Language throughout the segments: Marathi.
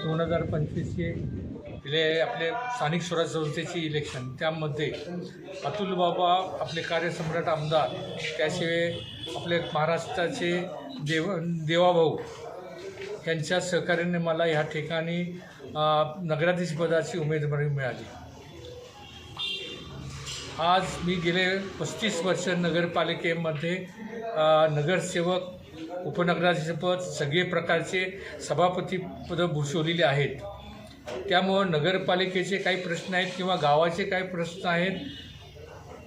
2025चे आपले स्थानिक स्वराज्य संस्थेची इलेक्शन, त्यामध्ये अतुल बाबा आपले कार्यसम्राट आमदार, त्याशिवाय आपले महाराष्ट्राचे देवाभाऊ यांच्या सहकार्याने मला ह्या ठिकाणी नगराधीशपदाची उमेदवारी मिळाली. आज मी गेले 35 वर्ष नगरपालिकेमध्ये नगरसेवक, उपनगराधीशपद, सगळे प्रकारचे सभापतीपदं भूषवलेली आहेत. त्यामुळं नगरपालिकेचे काही प्रश्न आहेत किंवा गावाचे काही प्रश्न आहेत,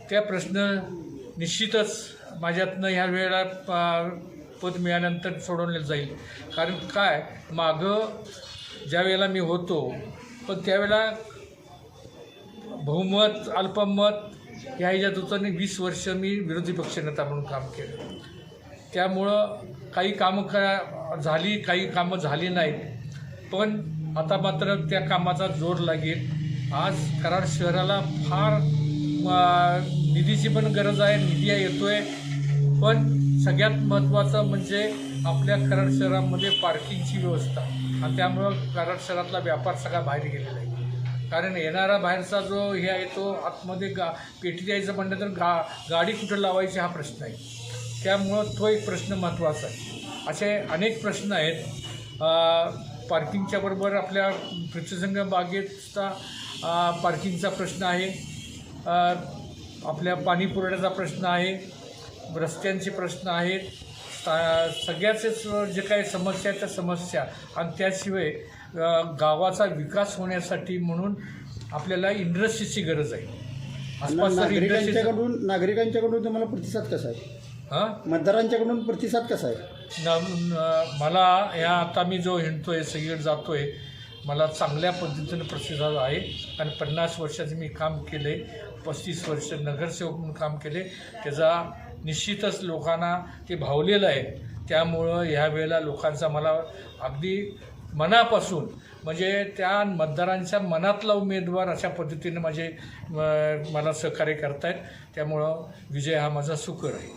त्या प्रश्न निश्चितच माझ्यातनं ह्या वेळेला पद मिळाल्यानंतर सोडवलं जाईल. कारण काय, मागं ज्या वेळेला मी होतो, पण त्यावेळेला बहुमत अल्पमत ह्या ह्याच्यात होतं आणि 20 वर्ष मी विरोधी पक्षनेता म्हणून काम केलं. त्यामुळं काही कामं झाली, काही कामं झाली नाहीत, पण आता मात्र त्या कामाचा जोर लागेल. आज कराड शहराला फार निधीची पण गरज आहे, निधी येतो आहे, पण सगळ्यात महत्त्वाचं म्हणजे आपल्या कराड शहरामध्ये पार्किंगची व्यवस्था, आणि त्यामुळं कराड शहरातला व्यापार सगळा बाहेर गेलेला आहे. कारण येणारा बाहेरचा जो हे आहे तो आतमध्ये पेटी द्यायचं म्हणलं तर गाडी कुठं लावायची हा प्रश्न आहे. त्यामुळं तो एक प्रश्न महत्त्वाचा आहे. असे अनेक प्रश्न आहेत. पार्किंगच्या बरोबर आपल्या पृथ्वीसंग बागेचा पार्किंगचा प्रश्न आहे, आपल्या पाणी पुरवठ्याचा प्रश्न आहे, रस्त्यांचे प्रश्न आहेत, सगळ्याचेच जे काही समस्या आहेत त्या समस्या, आणि त्याशिवाय गावाचा विकास होण्यासाठी म्हणून आपल्याला इंडस्ट्रीची गरज आहे. नागरिकांच्याकडून तुम्हाला प्रतिसाद कसा आहे? मतदारांच्याकडून प्रतिसाद कसा आहे? मला आता मी जो हिंडतो आहे, सगळीकडे जातो आहे, मला चांगल्या पद्धतीनं प्रतिसाद आहे. आणि 50 वर्षाचं मी काम केले, 35 वर्ष नगरसेवक म्हणून काम केले, त्याचा निश्चितच लोकांना ते भावलेलं आहे. त्यामुळं ह्या वेळेला लोकांचा मला अगदी मनापासून, म्हणजे त्या मतदारांच्या मनातला उमेदवार अशा पद्धतीने मला सहकार्य करतायत. त्यामुळं विजय हा माझा सुकर आहे.